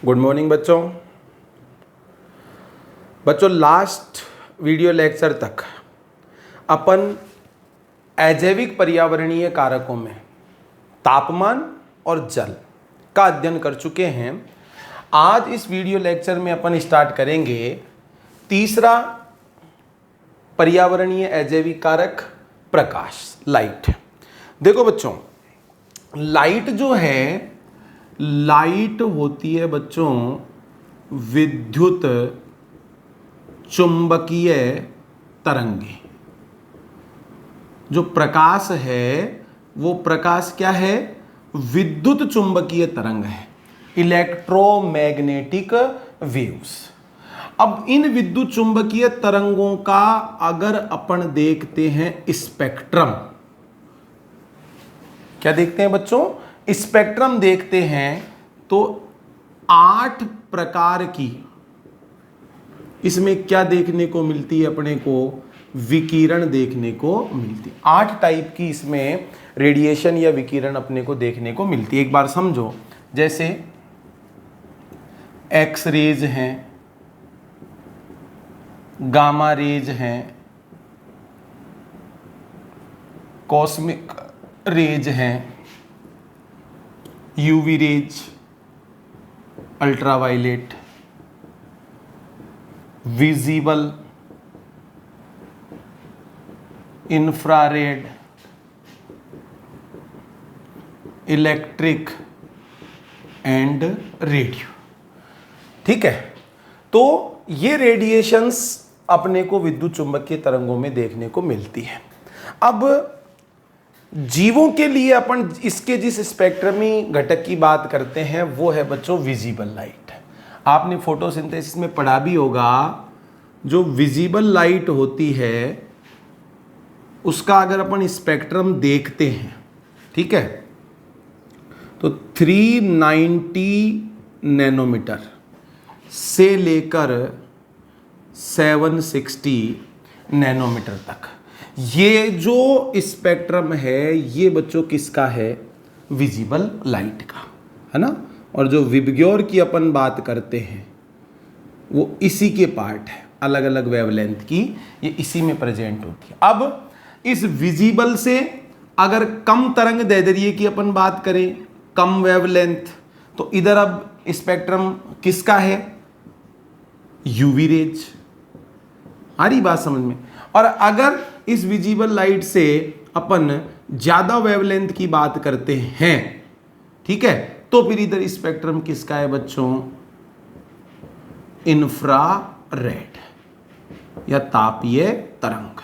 Good morning बच्चों last video lecture तक अपन अजैविक पर्यावरणीय कारकों में तापमान और जल का अध्ययन कर चुके हैं। आज इस वीडियो लेक्चर में अपन स्टार्ट करेंगे तीसरा पर्यावरणीय अजैविक कारक प्रकाश, लाइट। देखो बच्चों, लाइट जो है, लाइट होती है बच्चों विद्युत चुंबकीय तरंगे। जो प्रकाश है वो प्रकाश क्या है? विद्युत चुंबकीय तरंग है, इलेक्ट्रोमैग्नेटिक वेव्स। अब इन विद्युत चुंबकीय तरंगों का अगर अपन देखते हैं स्पेक्ट्रम, क्या देखते हैं बच्चों? स्पेक्ट्रम देखते हैं तो 8 प्रकार की इसमें क्या देखने को मिलती है? अपने को विकिरण देखने को मिलती है। 8 टाइप की इसमें रेडिएशन या विकिरण अपने को देखने को मिलती है। एक बार समझो, जैसे एक्स रेज हैं, गामा रेज हैं, कॉस्मिक रेज हैं, UV rays, ultraviolet, visible, infrared, electric and radio. ठीक है, तो ये रेडिएशंस अपने को विद्युत चुंबकीय तरंगों में देखने को मिलती है। अब जीवों के लिए अपन इसके जिस स्पेक्ट्रमी घटक की बात करते हैं वो है बच्चों विजिबल लाइट। आपने फोटोसिंथेसिस में पढ़ा भी होगा, जो विजिबल लाइट होती है उसका अगर अपन स्पेक्ट्रम देखते हैं, ठीक है, तो 390 नैनोमीटर से लेकर 760 नैनोमीटर तक ये जो स्पेक्ट्रम है ये बच्चों किसका है? विजिबल लाइट का, है ना। और जो विबग्योर की अपन बात करते हैं वो इसी के पार्ट है, अलग अलग वेवलेंथ की, ये इसी में प्रेजेंट होती है। अब इस विजिबल से अगर कम तरंग दैर्ध्य की अपन बात करें, कम वेवलेंथ, तो इधर अब स्पेक्ट्रम किसका है? UV rays. आ रही बात समझ में? और अगर इस विजिबल लाइट से अपन ज्यादा वेवलेंथ की बात करते हैं, ठीक है, तो फिर इधर स्पेक्ट्रम किसका है बच्चों? इंफ्रारेड या तापीय तरंग,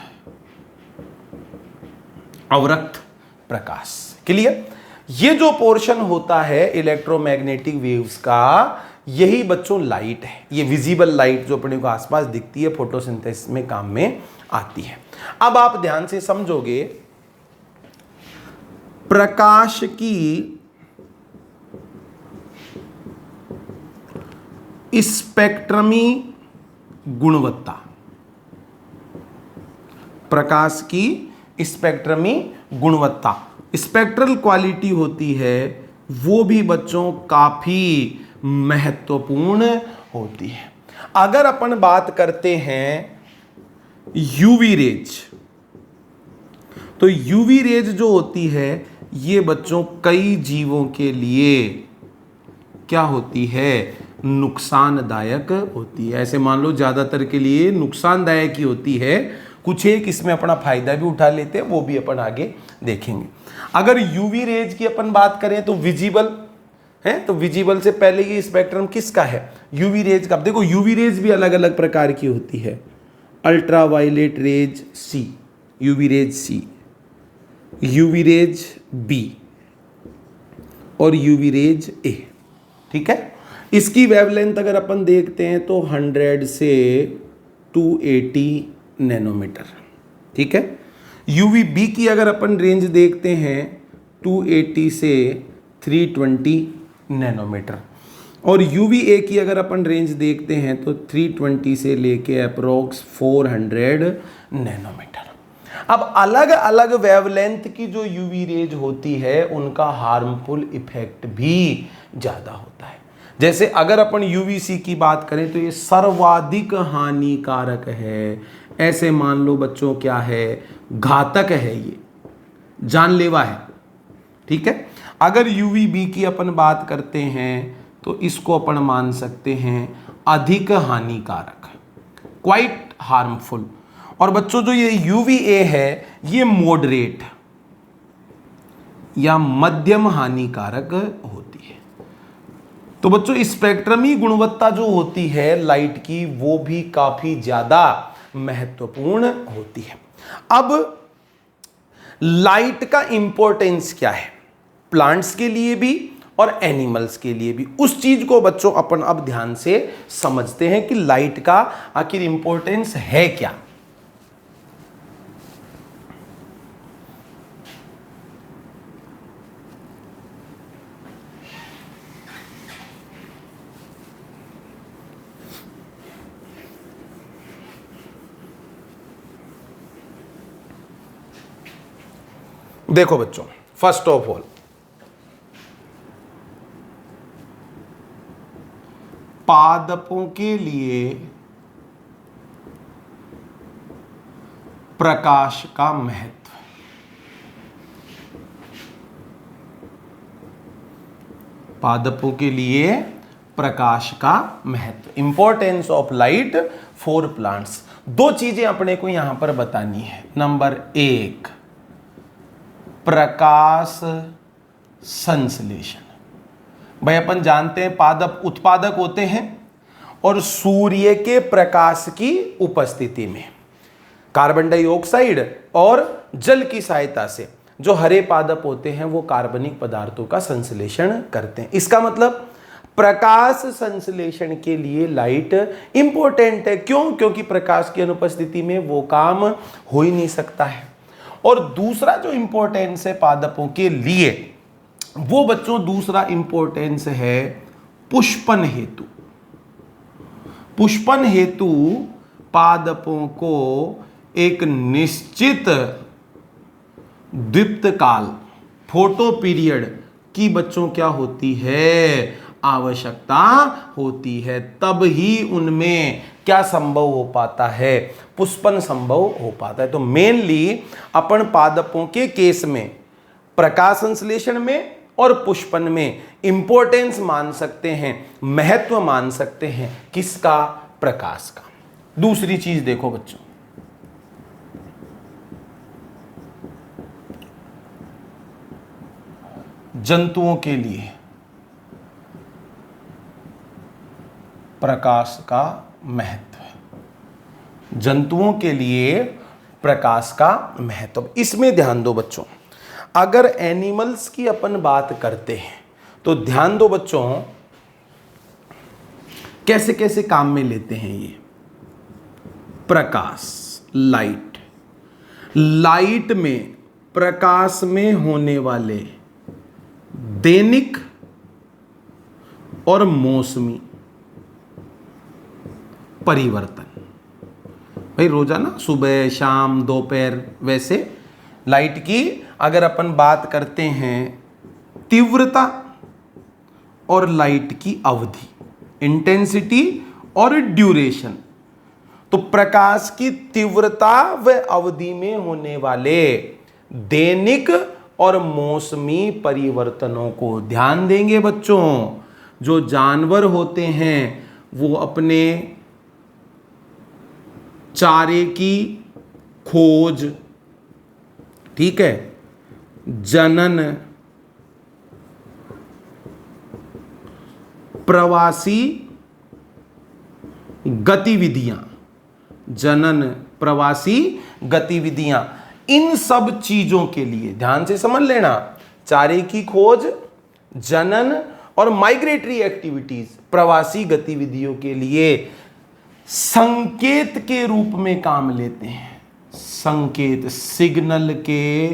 अवरक्त प्रकाश। क्लियर? ये जो पोर्शन होता है इलेक्ट्रोमैग्नेटिक वेव्स का, यही बच्चों लाइट है। ये विजिबल लाइट जो अपने को आसपास दिखती है, फोटोसिंथेसिस में काम में आती है। अब आप ध्यान से समझोगे, प्रकाश की स्पेक्ट्रमी गुणवत्ता, प्रकाश की स्पेक्ट्रमी गुणवत्ता, स्पेक्ट्रल क्वालिटी होती है, वो भी बच्चों काफी महत्वपूर्ण होती है। अगर अपन बात करते हैं यूवी रेज, तो यूवी रेज जो होती है ये बच्चों कई जीवों के लिए क्या होती है? नुकसानदायक होती है। ऐसे मान लो ज्यादातर के लिए नुकसानदायक ही होती है, कुछ एक इसमें अपना फायदा भी उठा लेते हैं, वो भी अपन आगे देखेंगे। अगर यूवी रेज की अपन बात करें तो विजिबल है, तो विजिबल से पहले ये स्पेक्ट्रम किसका है? यूवी रेज का। देखो यूवी रेज भी अलग अलग प्रकार की होती है, अल्ट्रावायलेट रेज सी, यूवी रेज सी, यूवी रेज बी और यूवी रेज ए। ठीक है, इसकी वेवलेंथ अगर अपन देखते हैं तो 100 से 280 नैनोमीटर। ठीक है, यूवी बी की अगर अपन रेंज देखते हैं 280 से 320 नैनोमीटर, और यूवी ए की अगर अपन रेंज देखते हैं तो 320 से लेके अप्रोक्स 400 नैनोमीटर। अब अलग अलग वेवलेंथ की जो यूवी रेज होती है उनका हार्मफुल इफेक्ट भी ज़्यादा होता है। जैसे अगर अपन यूवीसी की बात करें तो ये सर्वाधिक हानिकारक है, ऐसे मान लो बच्चों क्या है, घातक है, ये जानलेवा है। ठीक है, अगर यूवीबी की अपन बात करते हैं तो इसको अपन मान सकते हैं अधिक हानिकारक, क्वाइट हार्मफुल। और बच्चों जो ये यूवीए है ये मॉडरेट या मध्यम हानिकारक होती है। तो बच्चों स्पेक्ट्रमी गुणवत्ता जो होती है लाइट की वो भी काफी ज्यादा महत्वपूर्ण होती है। अब लाइट का इंपॉर्टेंस क्या है प्लांट्स के लिए भी और एनिमल्स के लिए भी, उस चीज को बच्चों अपन अब ध्यान से समझते हैं कि लाइट का आखिर इंपॉर्टेंस है क्या। देखो बच्चों, फर्स्ट ऑफ ऑल पादपों के लिए प्रकाश का महत्व। पादपों के लिए प्रकाश का महत्व, importance of light for plants. दो चीजें अपने को यहां पर बतानी है। नंबर एक, प्रकाश संश्लेषण। भाई अपन जानते हैं पादप उत्पादक होते हैं और सूर्य के प्रकाश की उपस्थिति में कार्बन डाइऑक्साइड और जल की सहायता से जो हरे पादप होते हैं वो कार्बनिक पदार्थों का संश्लेषण करते हैं। इसका मतलब प्रकाश संश्लेषण के लिए लाइट इंपॉर्टेंट है। क्यों? क्योंकि प्रकाश की अनुपस्थिति में वो काम हो ही नहीं सकता है। और दूसरा जो इंपॉर्टेंस है पादपों के लिए, वो बच्चों दूसरा इंपॉर्टेंस है पुष्पन हेतु। पुष्पन हेतु पादपों को एक निश्चित द्वीप्तकाल फोटो पीरियड की बच्चों क्या होती है, आवश्यकता होती है। तब ही उनमें क्या संभव हो पाता है, पुष्पन संभव हो पाता है। तो मेनली अपन पादपों के केस में प्रकाश संश्लेषण में और पुष्पन में इंपॉर्टेंस मान सकते हैं, महत्व मान सकते हैं किसका, प्रकाश का। दूसरी चीज देखो बच्चों, जंतुओं के लिए प्रकाश का महत्व। जंतुओं के लिए प्रकाश का महत्व, इसमें ध्यान दो बच्चों। अगर एनिमल्स की अपन बात करते हैं तो ध्यान दो बच्चों कैसे कैसे काम में लेते हैं ये प्रकाश। लाइट, लाइट में प्रकाश में होने वाले दैनिक और मौसमी परिवर्तन, भाई रोजाना सुबह शाम दोपहर, वैसे लाइट की अगर अपन बात करते हैं तीव्रता और लाइट की अवधि, इंटेंसिटी और ड्यूरेशन, तो प्रकाश की तीव्रता व अवधि में होने वाले दैनिक और मौसमी परिवर्तनों को ध्यान देंगे बच्चों। जो जानवर होते हैं वो अपने चारे की खोज, ठीक है, जनन, प्रवासी गतिविधियां, जनन प्रवासी गतिविधियां, इन सब चीजों के लिए ध्यान से समझ लेना, चारे की खोज, जनन और माइग्रेटरी एक्टिविटीज, प्रवासी गतिविधियों के लिए संकेत के रूप में काम लेते हैं। संकेत, सिग्नल के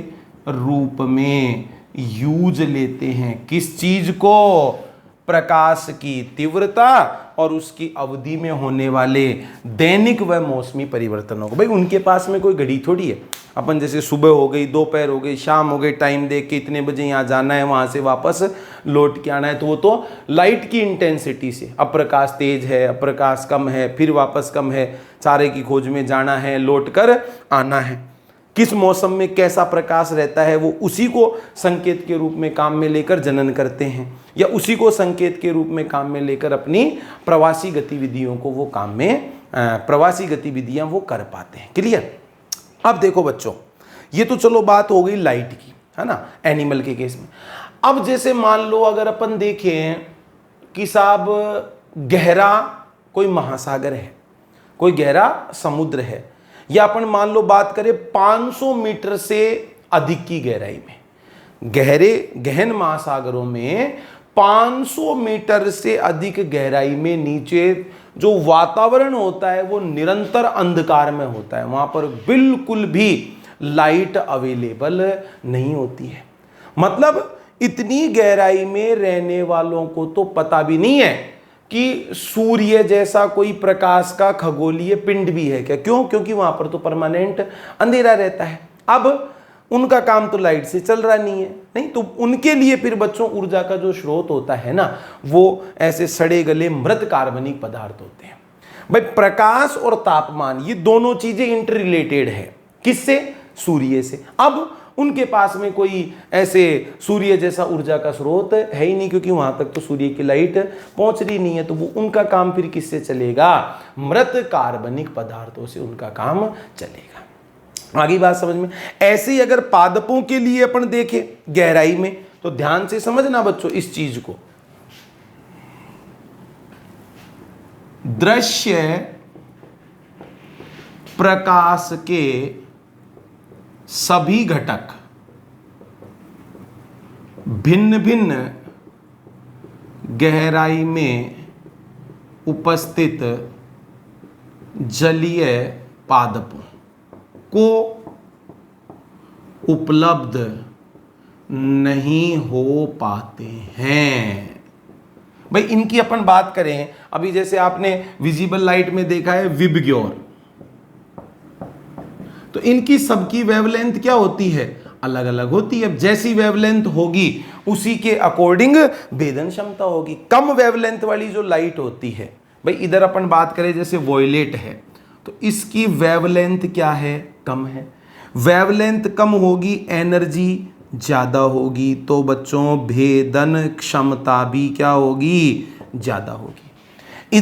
रूप में यूज लेते हैं। किस चीज को? प्रकाश की तीव्रता और उसकी अवधि में होने वाले दैनिक व मौसमी परिवर्तनों को। भाई उनके पास में कोई घड़ी थोड़ी है, अपन जैसे सुबह हो गई, दोपहर हो गई, शाम हो गई, टाइम देख के इतने बजे यहाँ जाना है, वहाँ से वापस लौट के आना है, तो वो तो लाइट की इंटेंसिटी से, अब प्रकाश तेज है, अब प्रकाश कम है, फिर वापस कम है, चारे की खोज में जाना है, लौट कर आना है, किस मौसम में कैसा प्रकाश रहता है, वो उसी को संकेत के रूप में काम में लेकर जनन करते हैं, या उसी को संकेत के रूप में काम में लेकर अपनी प्रवासी गतिविधियों को वो काम में प्रवासी गतिविधियां वो कर पाते हैं। क्लियर? अब देखो बच्चों, ये तो चलो बात हो गई लाइट की, है ना, एनिमल के केस में। अब जैसे मान लो अगर अपन देखें कि साहब गहरा कोई महासागर है, कोई गहरा समुद्र है, या अपन मान लो बात करें 500 मीटर से अधिक की गहराई में, गहन महासागरों में 500 मीटर से अधिक गहराई में नीचे जो वातावरण होता है वो निरंतर अंधकार में होता है, वहां पर बिल्कुल भी लाइट अवेलेबल नहीं होती है। मतलब इतनी गहराई में रहने वालों को तो पता भी नहीं है कि सूर्य जैसा कोई प्रकाश का खगोलीय पिंड भी है क्या। क्यों? क्योंकि वहां पर तो परमानेंट अंधेरा रहता है। अब उनका काम तो लाइट से चल रहा नहीं है, नहीं तो उनके लिए फिर बच्चों ऊर्जा का जो स्रोत होता है ना, वो ऐसे सड़े गले मृत कार्बनिक पदार्थ होते हैं। भाई प्रकाश और तापमान ये दोनों चीजें इंटर रिलेटेड है, किससे? सूर्य से। अब उनके पास में कोई ऐसे सूर्य जैसा ऊर्जा का स्रोत है ही नहीं, क्योंकि वहां तक तो सूर्य की लाइट पहुंच रही नहीं है, तो वो उनका काम फिर किससे चलेगा? मृत कार्बनिक पदार्थों से उनका काम चलेगा। आगे बात समझ में? ऐसे ही अगर पादपों के लिए अपन देखें गहराई में, तो ध्यान से समझना बच्चों इस चीज को। दृश्य प्रकाश के सभी घटक भिन्न भिन्न गहराई में उपस्थित जलीय पादपों को उपलब्ध नहीं हो पाते हैं। भाई इनकी अपन बात करें, अभी जैसे आपने विजिबल लाइट में देखा है विबग्योर, तो इनकी सबकी वेवलेंथ क्या होती है? अलग अलग होती है। अब जैसी वेवलेंथ होगी उसी के अकॉर्डिंग भेदन क्षमता होगी। कम वेवलेंथ वाली जो लाइट होती है, भाई इधर अपन बात करें जैसे वॉयलेट है, तो इसकी वेवलेंथ क्या है? कम है। वेवलेंथ कम होगी, एनर्जी ज्यादा होगी, तो बच्चों भेदन क्षमता भी क्या होगी? ज्यादा होगी।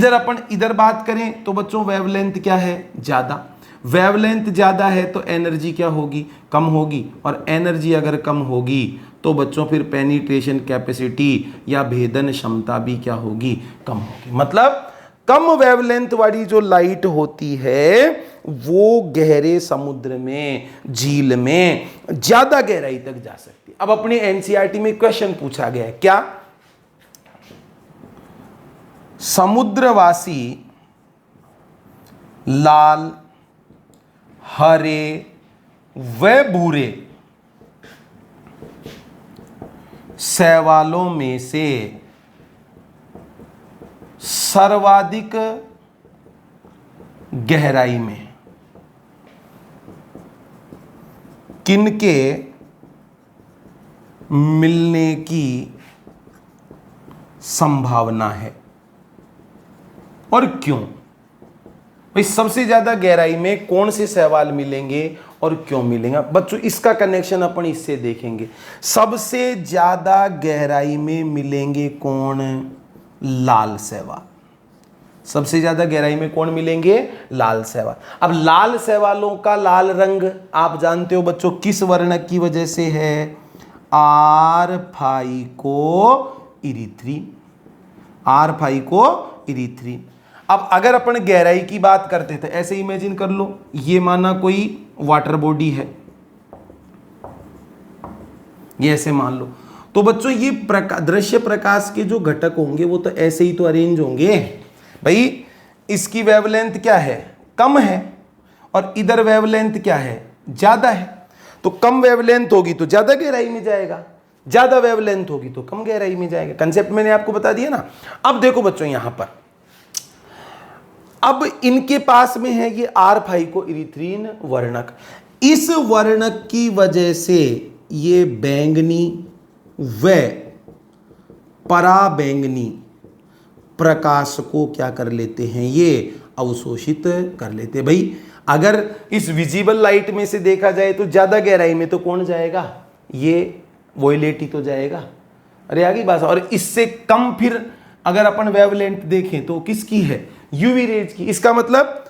इधर बात करें तो बच्चों वेवलेंथ क्या है? ज्यादा। वेवलेंथ ज्यादा है तो एनर्जी क्या होगी? कम होगी। और एनर्जी अगर कम होगी तो बच्चों फिर पेनिट्रेशन कैपेसिटी या भेदन क्षमता भी क्या होगी? कम होगी। मतलब कम वेवलेंथ वाली जो लाइट होती है वो गहरे समुद्र में, झील में ज्यादा गहराई तक जा सकती है। अब अपने एनसीईआरटी में क्वेश्चन पूछा गया है, क्या समुद्रवासी लाल, हरे व भूरे शैवालों में से सर्वाधिक गहराई में किनके मिलने की संभावना है और क्यों? भाई सबसे ज्यादा गहराई में कौन से शैवाल मिलेंगे और क्यों मिलेंगे? बच्चों इसका कनेक्शन अपन इससे देखेंगे। सबसे ज्यादा गहराई में मिलेंगे कौन? लाल शैवाल। सबसे ज्यादा गहराई में कौन मिलेंगे? लाल शैवाल। अब लाल शैवालों का लाल रंग आप जानते हो बच्चों किस वर्ण की वजह से है? R phycoerythrin. R phycoerythrin. अब अगर अपन गहराई की बात करते थे, ऐसे इमेजिन कर लो, ये माना कोई वाटर बॉडी है, ये ऐसे मान लो, तो बच्चों ये दृश्य प्रकाश के जो घटक होंगे वो तो ऐसे ही तो अरेंज होंगे। भाई इसकी वेवलेंथ क्या है? कम है, और इधर वेवलेंथ क्या है? ज्यादा है। तो कम वेवलेंथ होगी तो ज्यादा गहराई में जाएगा, ज्यादा वेवलेंथ होगी तो कम गहराई में जाएगा। कंसेप्ट मैंने आपको बता दिया ना। अब देखो बच्चों, यहां पर अब इनके पास में है ये आर फाइकोइरिथ्रीन वर्णक। इस वर्णक की वजह से ये बैंगनी व पराबैंगनी प्रकाश को क्या कर लेते हैं, ये अवशोषित कर लेते हैं। भाई अगर इस विजिबल लाइट में से देखा जाए तो ज्यादा गहराई में तो कौन जाएगा, ये वॉयलेट ही तो जाएगा। अरे आगे बात। और इससे कम फिर अगर अपन वेवलेंथ देखें तो किसकी है, यूवी रेज की। इसका मतलब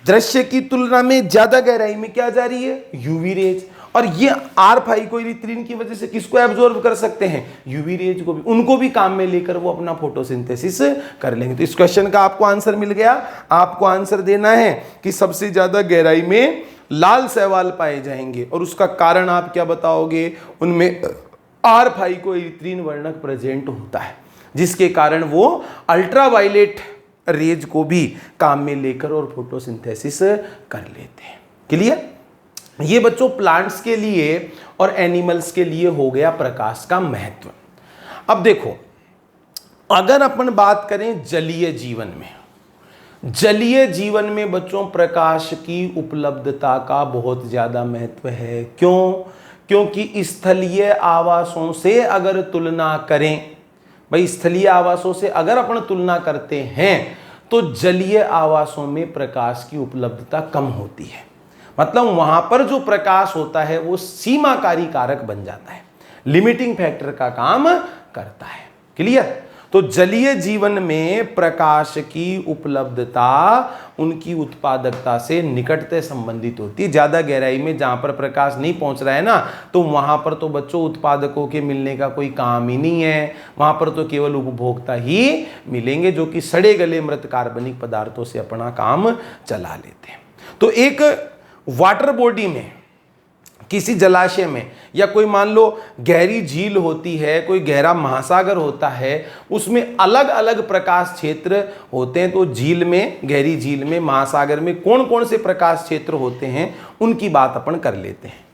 दृश्य की तुलना में ज्यादा गहराई में क्या जा रही है, यूवी रेज। और ये आर फाइकोइरिथ्रीन की वजह से किसको एब्जॉर्ब कर सकते हैं, यूवी रेज को भी। उनको भी काम में लेकर वो अपना फोटोसिंथेसिस कर लेंगे। तो इस क्वेश्चन का आपको आंसर मिल गया। आपको आंसर देना है कि सबसे ज्यादा गहराई में लाल शैवाल पाए जाएंगे और उसका कारण आप क्या बताओगे, उनमें आर फाइकोइरिथ्रीन वर्णक प्रेजेंट होता है, जिसके कारण वो अल्ट्रावायलेट रेज को भी काम में लेकर और फोटोसिंथेसिस कर लेते हैं। क्लियर। ये बच्चों प्लांट्स के लिए और एनिमल्स के लिए हो गया प्रकाश का महत्व। अब देखो, अगर अपन बात करें जलीय जीवन में, जलीय जीवन में बच्चों प्रकाश की उपलब्धता का बहुत ज्यादा महत्व है। क्यों? क्योंकि स्थलीय आवासों से अगर तुलना करें, भाई स्थलीय आवासों से अगर अपन तुलना करते हैं तो जलीय आवासों में प्रकाश की उपलब्धता कम होती है। मतलब वहां पर जो प्रकाश होता है वो सीमाकारी कारक बन जाता है, लिमिटिंग फैक्टर का काम करता है। क्लियर। तो जलीय जीवन में प्रकाश की उपलब्धता उनकी उत्पादकता से निकटतः संबंधित होती है। ज्यादा गहराई में जहां पर प्रकाश नहीं पहुंच रहा है ना, तो वहां पर तो बच्चों उत्पादकों के मिलने का कोई काम ही नहीं है। वहां पर तो केवल उपभोक्ता ही मिलेंगे, जो कि सड़े गले मृत कार्बनिक पदार्थों से अपना काम चला लेते हैं। तो एक वाटर बॉडी में, किसी जलाशय में, या कोई मान लो गहरी झील होती है, कोई गहरा महासागर होता है, उसमें अलग अलग प्रकाश क्षेत्र होते हैं। तो झील में, गहरी झील में, महासागर में कौन कौन से प्रकाश क्षेत्र होते हैं उनकी बात अपन कर लेते हैं।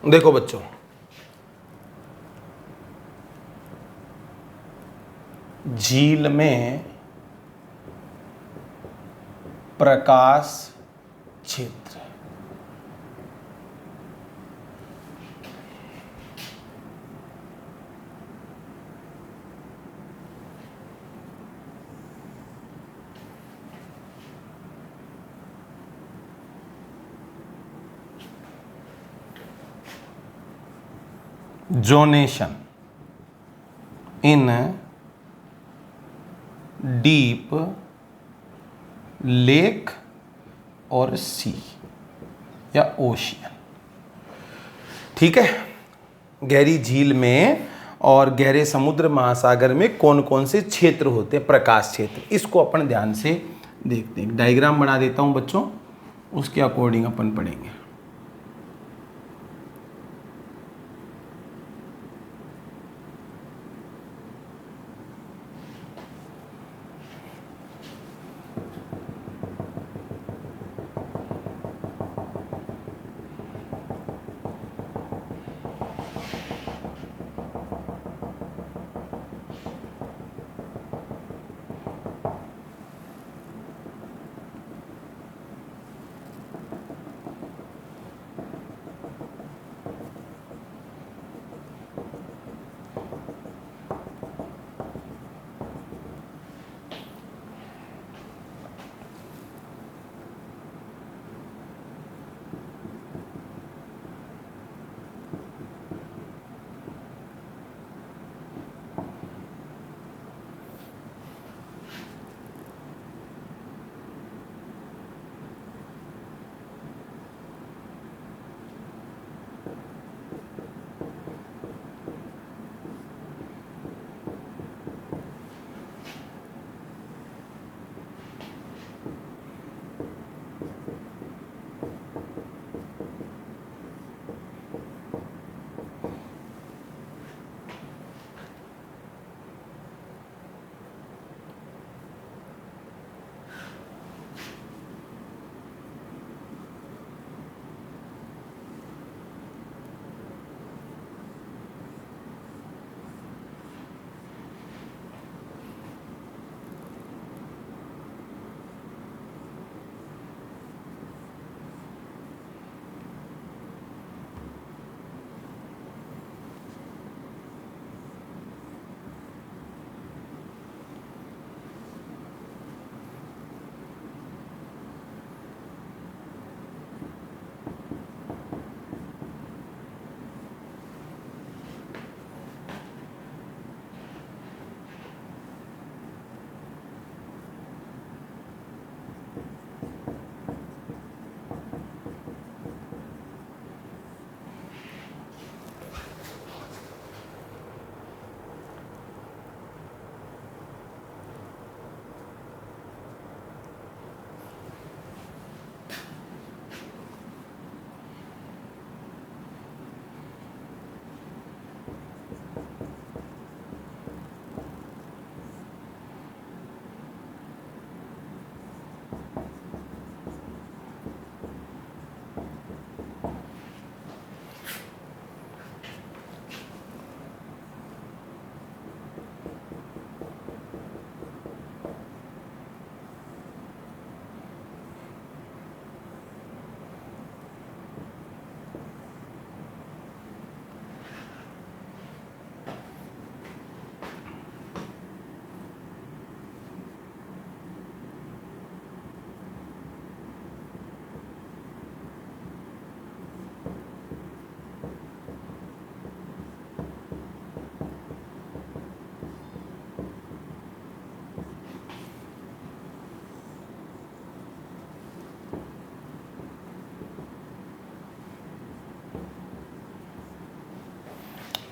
देखो बच्चों, झील में प्रकाश क्षेत्र, जोनेशन इन डीप लेक और सी या ओशियन। ठीक है। गहरी झील में और गहरे समुद्र महासागर में कौन कौन से क्षेत्र होते हैं, प्रकाश क्षेत्र, इसको अपन ध्यान से देखते हैं। डायग्राम बना देता हूं बच्चों, उसके अकॉर्डिंग अपन पढ़ेंगे।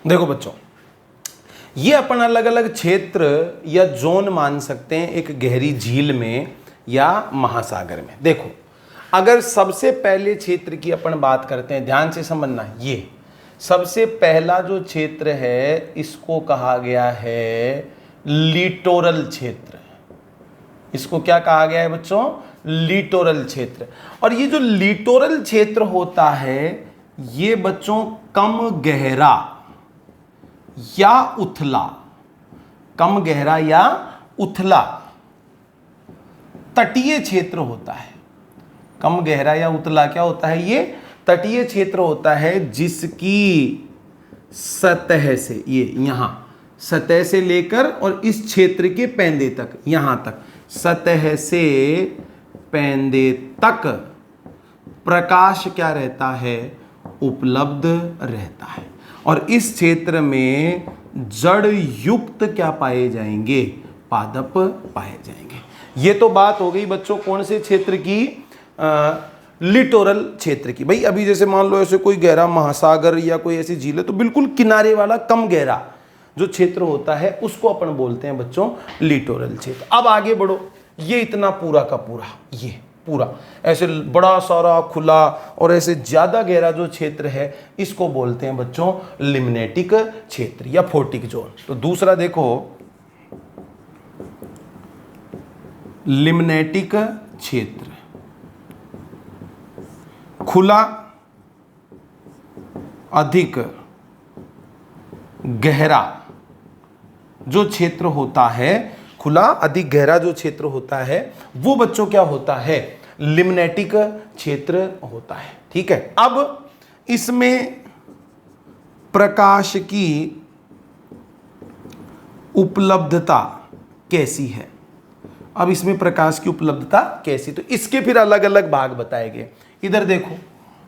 देखो बच्चों, ये अपन अलग अलग क्षेत्र या जोन मान सकते हैं एक गहरी झील में या महासागर में। देखो, अगर सबसे पहले क्षेत्र की अपन बात करते हैं, ध्यान से समझना, ये सबसे पहला जो क्षेत्र है इसको कहा गया है लिटोरल क्षेत्र। इसको क्या कहा गया है बच्चों? लिटोरल क्षेत्र। और ये जो लिटोरल क्षेत्र होता है ये बच्चों कम गहरा या उथला, कम गहरा या उथला तटीय क्षेत्र होता है। कम गहरा या उथला क्या होता है? ये तटीय क्षेत्र होता है जिसकी सतह से, ये यहां सतह से लेकर और इस क्षेत्र के पैंदे तक, यहां तक सतह से पैंदे तक प्रकाश क्या रहता है? उपलब्ध रहता है। और इस क्षेत्र में जड़ युक्त क्या पाए जाएंगे? पादप पाए जाएंगे। ये तो बात हो गई बच्चों कौन से क्षेत्र की? लिटोरल क्षेत्र की। भाई अभी जैसे मान लो ऐसे कोई गहरा महासागर या कोई ऐसी झील है तो बिल्कुल किनारे वाला कम गहरा जो क्षेत्र होता है उसको अपन बोलते हैं बच्चों लिटोरल क्षेत्र। अब आगे बढ़ो, ये इतना पूरा का पूरा, ये पूरा ऐसे बड़ा सारा खुला और ऐसे ज्यादा गहरा जो क्षेत्र है इसको बोलते हैं बच्चों लिम्नेटिक क्षेत्र या फोटिक जोन। तो दूसरा देखो, लिम्नेटिक क्षेत्र खुला, अधिक गहरा जो क्षेत्र होता है, खुला अधिक गहरा जो क्षेत्र होता है वो बच्चों क्या होता है? लिम्नेटिक क्षेत्र होता है। ठीक है। अब इसमें प्रकाश की उपलब्धता कैसी है? अब इसमें प्रकाश की उपलब्धता कैसी? तो इसके फिर अलग अलग भाग बताए गए। इधर देखो,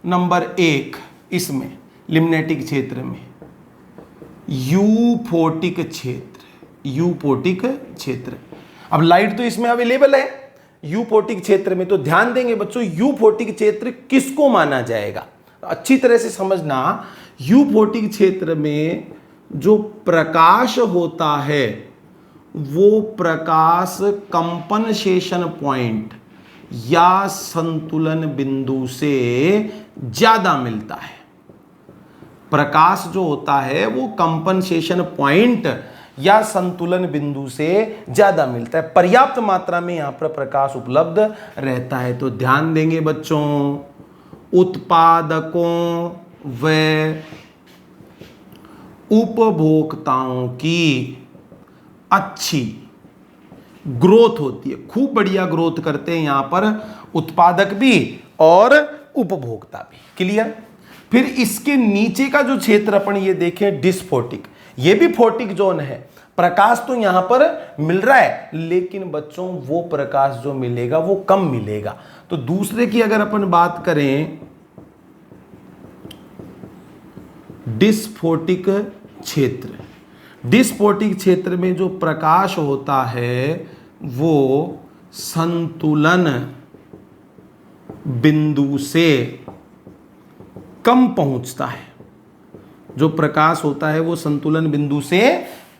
नंबर 1 इसमें लिम्नेटिक क्षेत्र में यूफोटिक क्षेत्र, यूफोटिक क्षेत्र। अब लाइट तो इसमें अवेलेबल है यूफोटिक क्षेत्र में, तो ध्यान देंगे बच्चों यूफोटिक क्षेत्र किसको माना जाएगा? अच्छी तरह से समझना, यूफोटिक क्षेत्र में जो प्रकाश होता है वो प्रकाश कंपनसेशन पॉइंट या संतुलन बिंदु से ज्यादा मिलता है। प्रकाश जो होता है वो कंपनसेशन पॉइंट या संतुलन बिंदु से ज्यादा मिलता है, पर्याप्त मात्रा में यहां पर प्रकाश उपलब्ध रहता है। तो ध्यान देंगे बच्चों, उत्पादकों व उपभोक्ताओं की अच्छी ग्रोथ होती है, खूब बढ़िया ग्रोथ करते हैं यहां पर उत्पादक भी और उपभोक्ता भी। क्लियर? फिर इसके नीचे का जो क्षेत्र अपन ये देखें डिस्फोटिक, ये भी फोटिक जोन है। प्रकाश तो यहां पर मिल रहा है लेकिन बच्चों वो प्रकाश जो मिलेगा वो कम मिलेगा। तो दूसरे की अगर अपन बात करें डिस्फोटिक क्षेत्र, डिस्फोटिक क्षेत्र में जो प्रकाश होता है वो संतुलन बिंदु से कम पहुंचता है। जो प्रकाश होता है वो संतुलन बिंदु से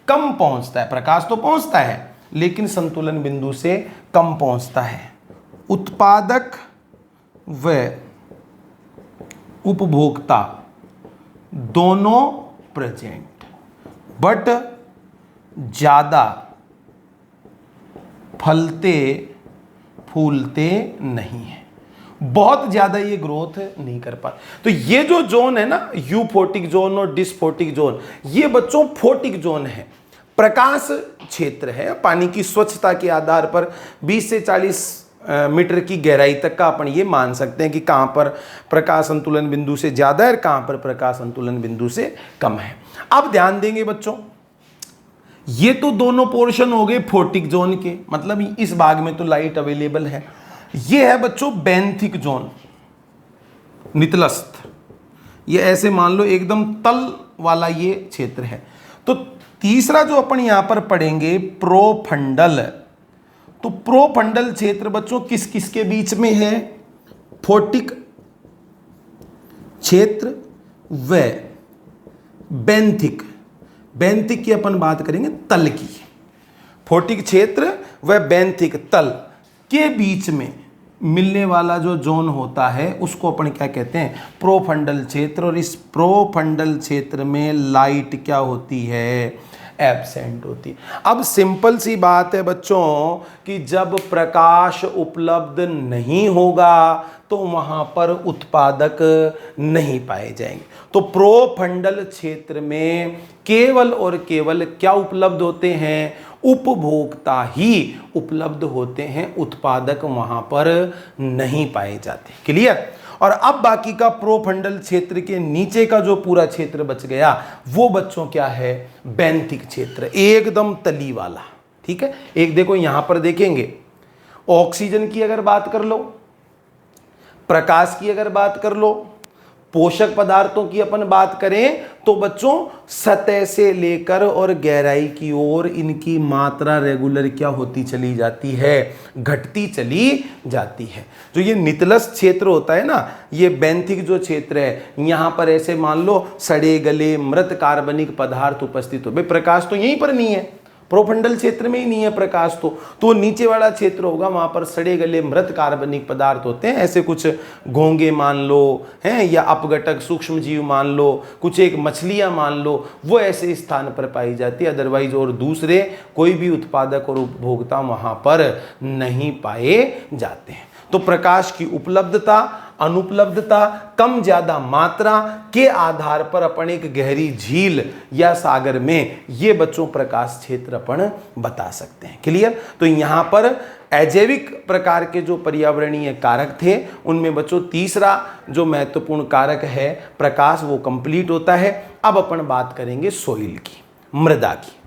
कम पहुंचता है। प्रकाश तो पहुंचता है लेकिन संतुलन बिंदु से कम पहुंचता है। उत्पादक व उपभोक्ता दोनों प्रेजेंट, बट ज्यादा फलते फूलते नहीं है, बहुत ज्यादा ये ग्रोथ नहीं कर पाते। तो ये जो जोन है ना, यूफोटिक जोन और डिस्फोटिक जोन, ये बच्चों फोटिक जोन है, प्रकाश क्षेत्र है। पानी की स्वच्छता के आधार पर 20 से 40 मीटर की गहराई तक का अपन ये मान सकते हैं कि कहां पर प्रकाश संतुलन बिंदु से ज्यादा है और कहां पर प्रकाश संतुलन बिंदु से कम है। अब ध्यान देंगे बच्चों, ये तो दोनों पोर्शन हो गए फोटिक जोन के, मतलब इस भाग में तो लाइट अवेलेबल है। ये है बच्चों बेंथिक जोन, नितलस्थ, ये ऐसे मान लो एकदम तल वाला ये क्षेत्र है। तो तीसरा जो अपन यहां पर पढ़ेंगे प्रोफंडल, तो प्रोफंडल क्षेत्र बच्चों किस किस के बीच में है? फोटिक क्षेत्र व बेंथिक, बेंथिक की अपन बात करेंगे तल की। फोटिक क्षेत्र व बेंथिक तल के बीच में मिलने वाला जो जोन होता है उसको अपन क्या कहते हैं, प्रोफंडल क्षेत्र। और इस प्रोफंडल क्षेत्र में लाइट क्या होती है, एब्सेंट होती है। अब सिंपल सी बात है बच्चों कि जब प्रकाश उपलब्ध नहीं होगा तो वहां पर उत्पादक नहीं पाए जाएंगे। तो प्रोफंडल क्षेत्र में केवल और केवल क्या उपलब्ध होते हैं, उपभोक्ता ही उपलब्ध होते हैं, उत्पादक वहां पर नहीं पाए जाते। क्लियर। और अब बाकी का प्रोफंडल क्षेत्र के नीचे का जो पूरा क्षेत्र बच गया वो बच्चों क्या है, बेंथिक क्षेत्र, एकदम तली वाला। ठीक है। एक देखो यहां पर देखेंगे, ऑक्सीजन की अगर बात कर लो, प्रकाश की अगर बात कर लो, पोषक पदार्थों की अपन बात करें तो बच्चों सतह से लेकर और गहराई की ओर इनकी मात्रा रेगुलर क्या होती चली जाती है, घटती चली जाती है। जो ये नितलस क्षेत्र होता है ना, ये बेंथिक जो क्षेत्र है, यहां पर ऐसे मान लो सड़े गले मृत कार्बनिक पदार्थ उपस्थित हो। भाई प्रकाश तो यहीं पर नहीं है, प्रोफंडल क्षेत्र में ही नहीं है प्रकाश, तो नीचे वाला क्षेत्र होगा, वहां पर सड़े गले मृत कार्बनिक पदार्थ होते हैं। ऐसे कुछ घोंगे मान लो हैं, या अपघटक सूक्ष्म जीव मान लो, कुछ एक मछलियां मान लो, वो ऐसे स्थान पर पाई जाती है। अदरवाइज और दूसरे कोई भी उत्पादक और उपभोक्ता वहां पर नहीं पाए जाते हैं। तो प्रकाश की उपलब्धता, अनुपलब्धता, कम ज्यादा मात्रा के आधार पर अपन एक गहरी झील या सागर में ये बच्चों प्रकाश क्षेत्र अपन बता सकते हैं। क्लियर। तो यहां पर अजैविक प्रकार के जो पर्यावरणीय कारक थे उनमें बच्चों तीसरा जो महत्वपूर्ण कारक है प्रकाश, वो कंप्लीट होता है। अब अपन बात करेंगे सोइल की, मृदा की।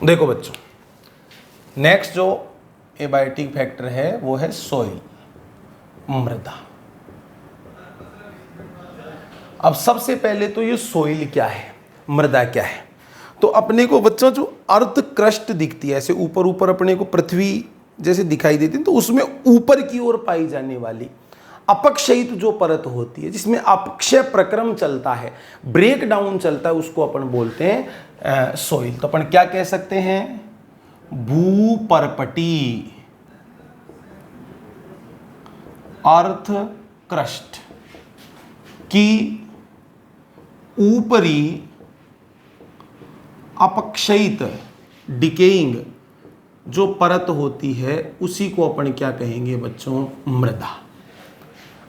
देखो बच्चों, नेक्स्ट जो एबायोटिक फैक्टर है वो है सोइल, मृदा। अब सबसे पहले तो ये सोइल क्या है, मृदा क्या है, तो अपने को बच्चों जो अर्थ क्रस्ट दिखती है, ऐसे ऊपर ऊपर अपने को पृथ्वी जैसे दिखाई देती है, तो उसमें ऊपर की ओर पाई जाने वाली अपक्षयित जो परत होती है, जिसमें अपक्षय प्रक्रम चलता है, ब्रेक डाउन चलता है, उसको अपन बोलते हैं सोइल। तो अपन क्या कह सकते हैं, भूपर्पटी, अर्थ क्रस्ट की ऊपरी अपक्षयित डिकेइंग जो परत होती है उसी को अपन क्या कहेंगे बच्चों, मृदा।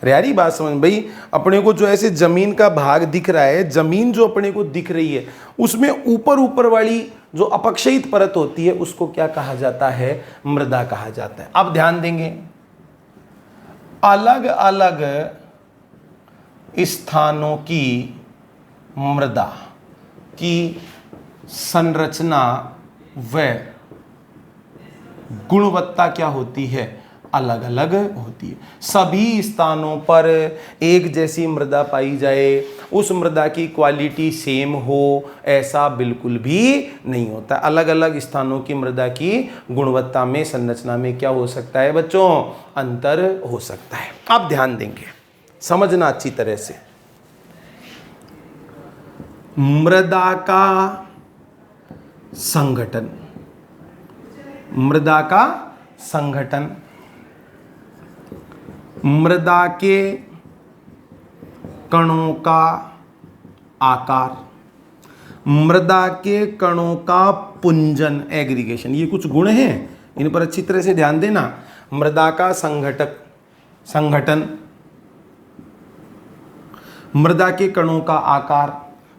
अरे यार बात समझ भाई, अपने को जो ऐसे जमीन का भाग दिख रहा है, जमीन जो अपने को दिख रही है उसमें ऊपर ऊपर वाली जो अपक्षयित परत होती है उसको क्या कहा जाता है, मृदा कहा जाता है। अब ध्यान देंगे, अलग अलग स्थानों की मृदा की संरचना व गुणवत्ता क्या होती है, अलग अलग होती है। सभी स्थानों पर एक जैसी मृदा पाई जाए, उस मृदा की क्वालिटी सेम हो, ऐसा बिल्कुल भी नहीं होता। अलग अलग स्थानों की मृदा की गुणवत्ता में, संरचना में क्या हो सकता है बच्चों, अंतर हो सकता है। आप ध्यान देंगे, समझना अच्छी तरह से। मृदा का संगठन, मृदा का संगठन, मृदा के कणों का आकार, मृदा के कणों का पुंजन, एग्रीगेशन, ये कुछ गुण हैं, इन पर अच्छी तरह से ध्यान देना। मृदा का संगठन, मृदा के कणों का आकार,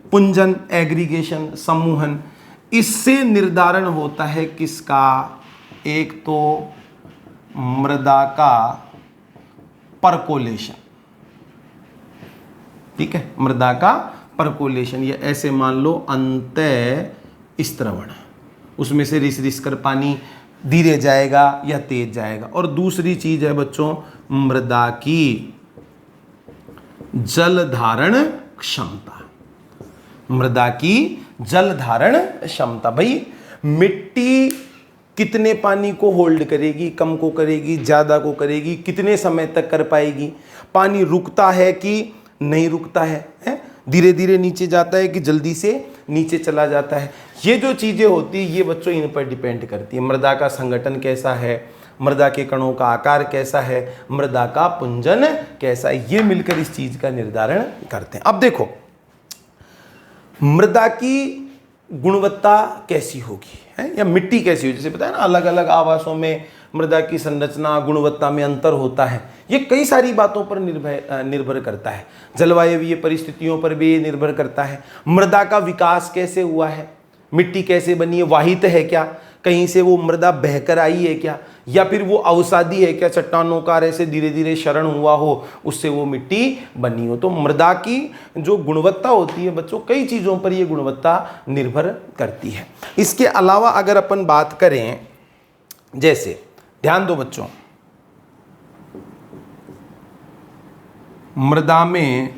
पुंजन, एग्रीगेशन, समूहन, इससे निर्धारण होता है किसका, एक तो मृदा का परकोलेशन, ठीक है, मृदा का परकोलेशन, या ऐसे मान लो अंतः स्त्रवण, उसमें से रिस रिस कर पानी धीरे जाएगा या तेज जाएगा। और दूसरी चीज है बच्चों मृदा की जल धारण क्षमता। मृदा की जल धारण क्षमता, भाई मिट्टी कितने पानी को होल्ड करेगी, कम को करेगी, ज्यादा को करेगी, कितने समय तक कर पाएगी, पानी रुकता है कि नहीं रुकता है? धीरे धीरे नीचे जाता है कि जल्दी से नीचे चला जाता है? ये जो चीजें होती है ये बच्चों इन पर डिपेंड करती है। मृदा का संगठन कैसा है, मृदा के कणों का आकार कैसा है, मृदा का पुंजन कैसा है, ये मिलकर इस चीज का निर्धारण करते हैं। अब देखो मृदा की गुणवत्ता कैसी होगी है, या मिट्टी कैसी होगी, जैसे पता है ना अलग अलग आवासों में मृदा की संरचना गुणवत्ता में अंतर होता है। ये कई सारी बातों पर निर्भर करता है। जलवायु परिस्थितियों पर भी निर्भर करता है। मृदा का विकास कैसे हुआ है, मिट्टी कैसे बनी है, वाहित है क्या, कहीं से वो मृदा बहकर आई है क्या, या फिर वो अवसादी है क्या, चट्टानों का ऐसे धीरे धीरे क्षरण हुआ हो उससे वो मिट्टी बनी हो। तो मृदा की जो गुणवत्ता होती है बच्चों कई चीज़ों पर ये गुणवत्ता निर्भर करती है। इसके अलावा अगर अपन बात करें, जैसे ध्यान दो बच्चों, मृदा में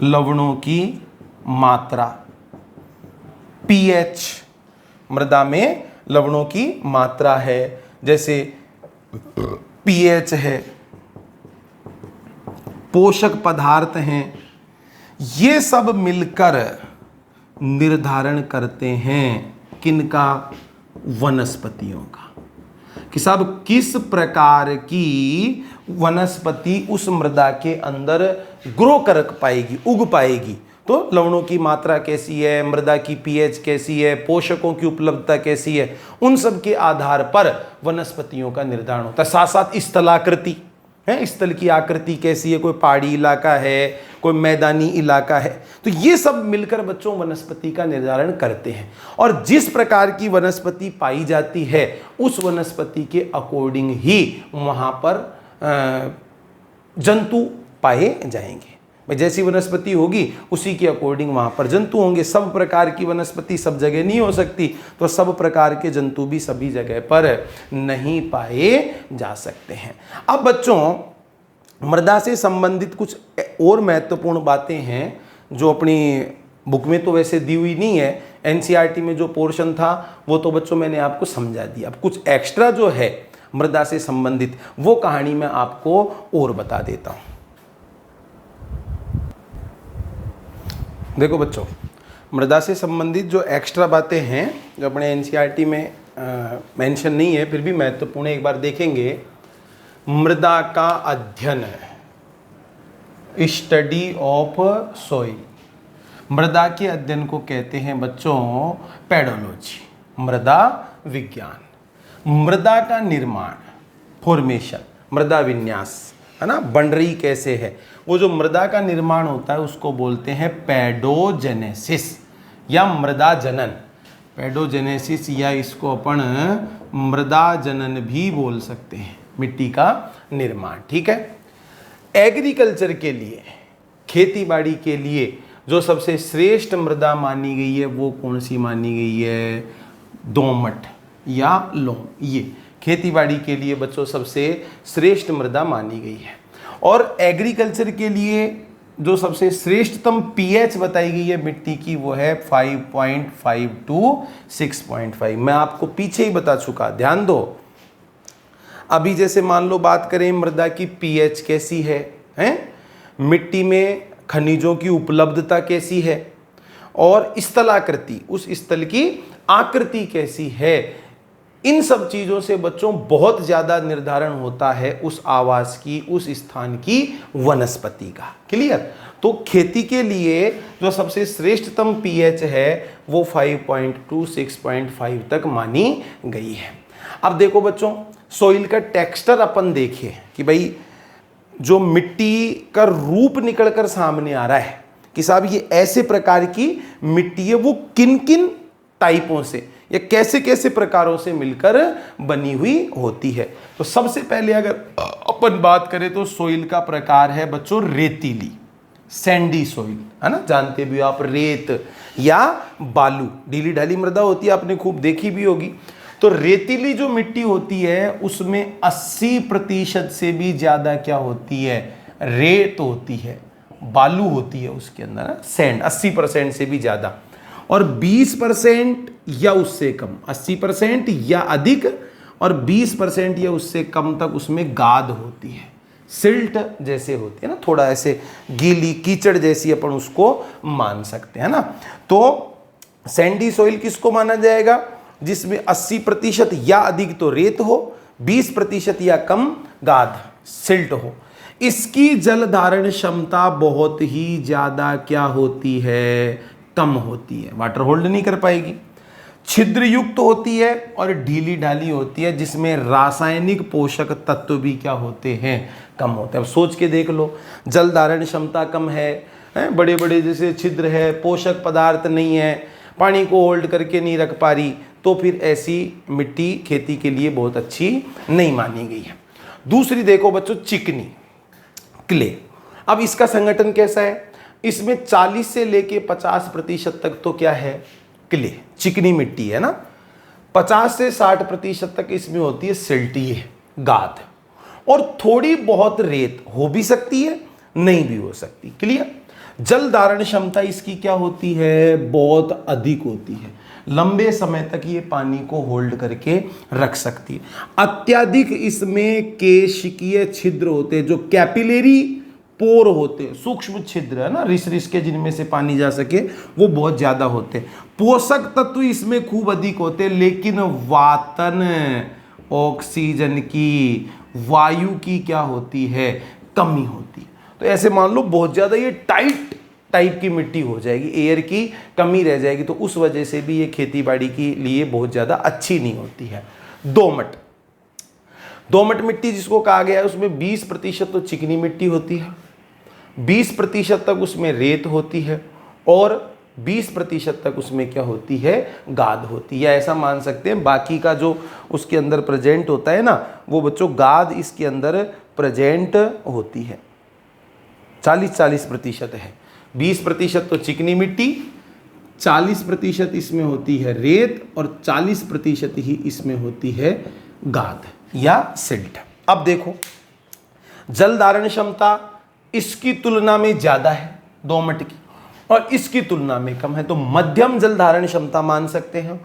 लवणों की मात्रा, पीएच, मृदा में लवणों की मात्रा है, जैसे पीएच है, पोषक पदार्थ हैं, ये सब मिलकर निर्धारण करते हैं किनका, वनस्पतियों का, कि साहब किस प्रकार की वनस्पति उस मृदा के अंदर ग्रो कर पाएगी, उग पाएगी। तो लवणों की मात्रा कैसी है, मृदा की पीएच कैसी है, पोषकों की उपलब्धता कैसी है, उन सब के आधार पर वनस्पतियों का निर्धारण होता है। साथ साथ स्थलाकृति है, स्थल की आकृति कैसी है, कोई पहाड़ी इलाका है, कोई मैदानी इलाका है, तो ये सब मिलकर बच्चों वनस्पति का निर्धारण करते हैं। और जिस प्रकार की वनस्पति पाई जाती है उस वनस्पति के अकॉर्डिंग ही वहाँ पर जंतु पाए जाएंगे। जैसी वनस्पति होगी उसी के अकॉर्डिंग वहां पर जंतु होंगे। सब प्रकार की वनस्पति सब जगह नहीं हो सकती, तो सब प्रकार के जंतु भी सभी जगह पर नहीं पाए जा सकते हैं। अब बच्चों मृदा से संबंधित कुछ और महत्वपूर्ण बातें हैं जो अपनी बुक में तो वैसे दी हुई नहीं है, एनसीईआरटी में जो पोर्शन था वो तो बच्चों मैंने आपको समझा दिया। अब कुछ एक्स्ट्रा जो है मृदा से संबंधित वो कहानी मैं आपको और बता देता हूं। देखो बच्चों, मृदा से संबंधित जो एक्स्ट्रा बातें हैं जो अपने एनसीईआरटी में मेंशन नहीं है फिर भी महत्वपूर्ण एक बार देखेंगे। मृदा का अध्ययन, स्टडी ऑफ सॉइल, मृदा के अध्ययन को कहते हैं बच्चों पेडोलॉजी, मृदा विज्ञान। मृदा का निर्माण, फॉर्मेशन, मृदा विन्यास है ना, बन रही कैसे है, वो जो मृदा का निर्माण होता है उसको बोलते हैं पेडोजेनेसिस या मृदा जनन। पेडोजेनेसिस या इसको अपन मृदा जनन भी बोल सकते हैं, मिट्टी का निर्माण। ठीक है। एग्रीकल्चर के लिए, खेती बाड़ी के लिए जो सबसे श्रेष्ठ मृदा मानी गई है वो कौन सी मानी गई है, दोमट या लोम। ये खेती बाड़ी के लिए बच्चों सबसे श्रेष्ठ मृदा मानी गई है। और एग्रीकल्चर के लिए जो सबसे श्रेष्ठतम पीएच बताई गई है मिट्टी की वो है 5.5 टू 6.5। मैं आपको पीछे ही बता चुका, ध्यान दो। अभी जैसे मान लो बात करें मृदा की पीएच कैसी है, मिट्टी में खनिजों की उपलब्धता कैसी है, और स्थलाकृति, उस स्थल की आकृति कैसी है, इन सब चीजों से बच्चों बहुत ज्यादा निर्धारण होता है उस आवास की, उस स्थान की वनस्पति का। क्लियर। तो खेती के लिए जो सबसे श्रेष्ठतम पीएच है वो 5.2 6.5 तक मानी गई है। अब देखो बच्चों, सॉइल का टेक्सचर अपन देखिए कि भाई जो मिट्टी का रूप निकलकर सामने आ रहा है कि साहब ये ऐसे प्रकार की मिट्टी है, वो किन किन टाइपों से या कैसे कैसे प्रकारों से मिलकर बनी हुई होती है। तो सबसे पहले अगर अपन बात करें तो सोइल का प्रकार है बच्चों रेतीली, सैंडी सॉइल, है ना, जानते भी हो आप, रेत या बालू, ढीली ढाली मृदा होती है, आपने खूब देखी भी होगी। तो रेतीली जो मिट्टी होती है उसमें 80% से भी ज्यादा क्या होती है, रेत होती है, बालू होती है उसके अंदर ना, सैंड 80% से भी ज्यादा। और 20% या उससे कम, 80% या अधिक और 20% या उससे कम तक उसमें गाद होती है, सिल्ट जैसे होती है ना, थोड़ा ऐसे गीली कीचड़ जैसी अपन उसको मान सकते हैं ना। तो सैंडी सॉइल किसको माना जाएगा, जिसमें 80% या अधिक तो रेत हो, 20% या कम गाद सिल्ट हो। इसकी जल धारण क्षमता बहुत ही ज्यादा क्या होती है, कम होती है, वाटर होल्ड नहीं कर पाएगी, छिद्र युक्त होती है और ढीली ढाली होती है, जिसमें रासायनिक पोषक तत्व भी क्या होते हैं, कम होते हैं। अब सोच के देख लो, जल धारण क्षमता कम है, बड़े बड़े जैसे छिद्र है, पोषक पदार्थ नहीं है, पानी को होल्ड करके नहीं रख पा रही, तो फिर ऐसी मिट्टी खेती के लिए बहुत अच्छी नहीं मानी गई है। दूसरी देखो बच्चों, चिकनी क्ले। अब इसका संगठन कैसा है, इसमें 40 से लेके 50% तक तो क्या है, क्ले, चिकनी मिट्टी है ना, 50 से 60% तक इसमें होती है सिल्टी है, गाद, और थोड़ी बहुत रेत हो भी सकती है, नहीं भी हो सकती। क्लियर। जल धारण क्षमता इसकी क्या होती है, बहुत अधिक होती है, लंबे समय तक ये पानी को होल्ड करके रख सकती है। अत्यधिक इसमें केशिकीय छिद्र होते हैं, जो कैपिलरी पोर होते हैं, सूक्ष्म छिद्र है ना, रिस रिस के जिनमें से पानी जा सके, वो बहुत ज्यादा होते हैं। पोषक तत्व इसमें खूब अधिक होते हैं, लेकिन वातन, ऑक्सीजन की, वायु की क्या होती है, कमी होती है। तो ऐसे मान लो बहुत ज्यादा ये टाइट टाइप की मिट्टी हो जाएगी, एयर की कमी रह जाएगी, तो उस वजह से भी ये खेती बाड़ी के लिए बहुत ज्यादा अच्छी नहीं होती है। दोमट, दोमट मिट्टी जिसको कहा गया है, उसमें 20% तो चिकनी मिट्टी होती है, 20% तक उसमें रेत होती है और 20% तक उसमें क्या होती है, गाद होती है। ऐसा मान सकते हैं बाकी का जो उसके अंदर प्रेजेंट होता है ना, वो बच्चों गाद इसके अंदर प्रेजेंट होती है, 40-40% है। 20% तो चिकनी मिट्टी, 40% इसमें होती है रेत और 40% ही इसमें होती है गाद या सिल्ट। अब देखो, जल धारण क्षमता इसकी तुलना में ज्यादा है दोमट की, और इसकी तुलना में कम है, तो मध्यम जल धारण क्षमता मान सकते हैं।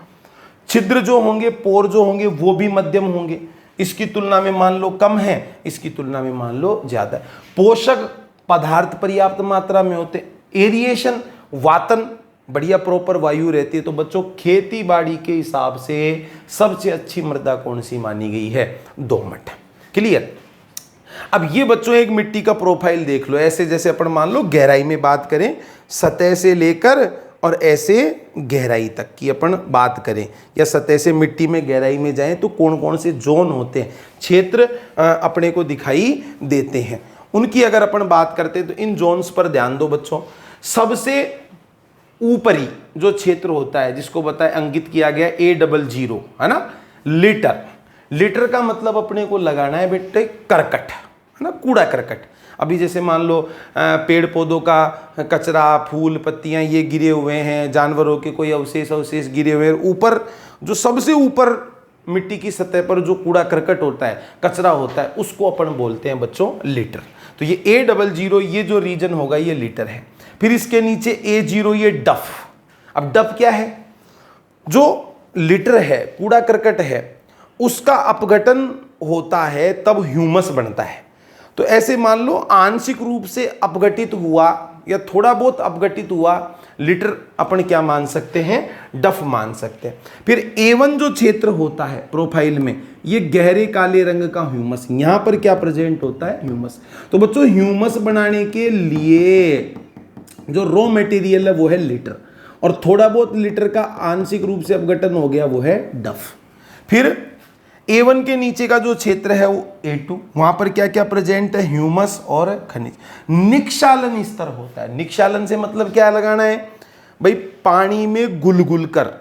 छिद्र जो होंगे, पोर जो होंगे, वो भी मध्यम होंगे, इसकी तुलना में मान लो कम है, इसकी तुलना में मान लो ज्यादा है। पोषक पदार्थ पर्याप्त मात्रा में होते, एरिएशन, वातन बढ़िया प्रॉपर वायु रहती है। तो बच्चों खेती बाड़ी के हिसाब से सबसे अच्छी मृदा कौन सी मानी गई है, दोमट। क्लियर। अब ये बच्चों एक मिट्टी का प्रोफाइल देख लो, ऐसे जैसे अपन मान लो गहराई में बात करें, सतह से लेकर और ऐसे गहराई तक की अपन बात करें, या सतह से मिट्टी में गहराई में जाएं, तो कौन कौन से जोन होते हैं, क्षेत्र अपने को दिखाई देते हैं। उनकी अगर अपन बात करते हैं तो इन जोन्स पर ध्यान दो बच्चों। सबसे ऊपरी जो क्षेत्र होता है, जिसको बताए अंकित किया गया A00, है ना, लीटर। लीटर का मतलब अपने को लगाना है बेटे करकट, है ना, कूड़ा करकट। अभी जैसे मान लो पेड़ पौधों का कचरा, फूल पत्तियां ये गिरे हुए हैं, जानवरों के कोई अवशेष गिरे हुए हैं, ऊपर जो सबसे ऊपर मिट्टी की सतह पर जो कूड़ा करकट होता है, कचरा होता है, उसको अपन बोलते हैं बच्चों लीटर। तो ये A00 ये जो रीजन होगा ये लीटर है। फिर इसके नीचे A0 ये डफ। अब डफ क्या है, जो लीटर है, कूड़ा करकट है, उसका अपघटन होता है तब ह्यूमस बनता है। तो ऐसे मान लो आंशिक रूप से अपघटित हुआ या थोड़ा बहुत अपघटित हुआ लीटर अपन क्या मान सकते हैं, डफ मान सकते हैं। फिर A1 जो क्षेत्र होता है प्रोफाइल में, ये गहरे काले रंग का ह्यूमस, यहां पर क्या प्रेजेंट होता है, ह्यूमस। तो बच्चों ह्यूमस बनाने के लिए जो रॉ मटेरियल है वो है लीटर, और थोड़ा बहुत लीटर का आंशिक रूप से अपघटन हो गया वो है डफ। फिर A1 के नीचे का जो क्षेत्र है वो A2, वहां पर क्या क्या प्रेजेंट है, ह्यूमस और खनिज। निक्षालन स्तर होता है, निक्षालन से मतलब क्या लगाना है भाई, पानी में गुलगुल कर,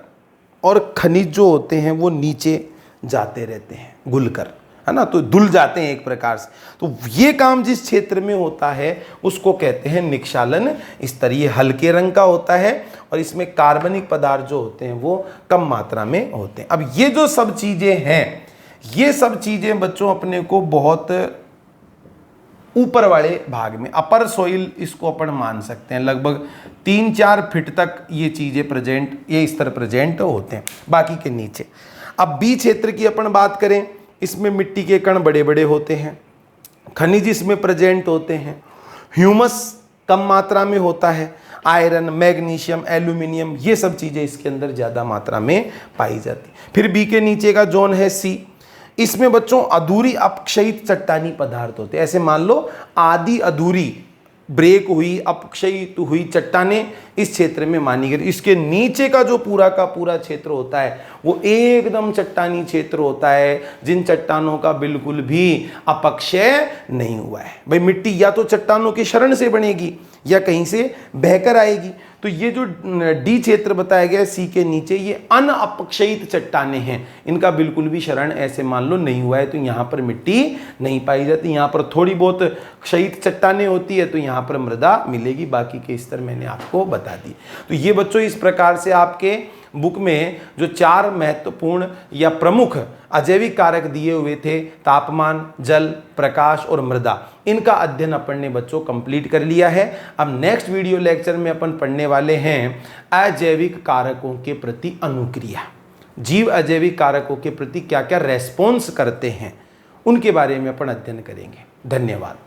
और खनिज जो होते हैं वो नीचे जाते रहते हैं गुल कर, है ना, तो धुल जाते हैं एक प्रकार से। तो ये काम जिस क्षेत्र में होता है उसको कहते हैं निक्षालन स्तर। ये हल्के रंग का होता है और इसमें कार्बनिक पदार्थ जो होते हैं वो कम मात्रा में होते हैं। अब ये जो सब चीजें हैं, ये सब चीजें बच्चों अपने को बहुत ऊपर वाले भाग में, अपर सोइल इसको अपन मान सकते हैं, लगभग 3-4 फीट तक ये चीजें प्रेजेंट, ये स्तर प्रेजेंट होते हैं, बाकी के नीचे। अब बी क्षेत्र की अपन बात करें, इसमें मिट्टी के कण बड़े बड़े होते हैं, खनिज इसमें प्रेजेंट होते हैं, ह्यूमस कम मात्रा में होता है, आयरन, मैग्नीशियम, एल्यूमिनियम, ये सब चीजें इसके अंदर ज्यादा मात्रा में पाई जाती। फिर बी के नीचे का जोन है सी, इसमें बच्चों अधूरी अपक्षयित चट्टानी पदार्थ होते हैं। ऐसे मान लो आधी अधूरी ब्रेक हुई, अपक्षयित हुई चट्टानें इस क्षेत्र में मानी गई। इसके नीचे का जो पूरा का पूरा क्षेत्र होता है वो एकदम चट्टानी क्षेत्र होता है, जिन चट्टानों का बिल्कुल भी अपक्षय नहीं हुआ है। भाई मिट्टी या तो चट्टानों की शरण से बनेगी या कहीं से बहकर आएगी। तो ये जो डी क्षेत्र बताया गया है सी के नीचे, ये अनअपक्षयित चट्टानें हैं, इनका बिल्कुल भी शरण ऐसे मान लो नहीं हुआ है, तो यहाँ पर मिट्टी नहीं पाई जाती। यहाँ पर थोड़ी बहुत क्षयित चट्टानें होती है तो यहाँ पर मृदा मिलेगी, बाकी के स्तर मैंने आपको बता दी। तो ये बच्चों इस प्रकार से आपके बुक में जो 4 महत्वपूर्ण या प्रमुख अजैविक कारक दिए हुए थे, तापमान, जल, प्रकाश और मृदा, इनका अध्ययन अपन ने बच्चों कंप्लीट कर लिया है। अब नेक्स्ट वीडियो लेक्चर में अपन पढ़ने वाले हैं अजैविक कारकों के प्रति अनुक्रिया। जीव अजैविक कारकों के प्रति क्या क्या रेस्पॉन्स करते हैं उनके बारे में अपन अध्ययन करेंगे। धन्यवाद।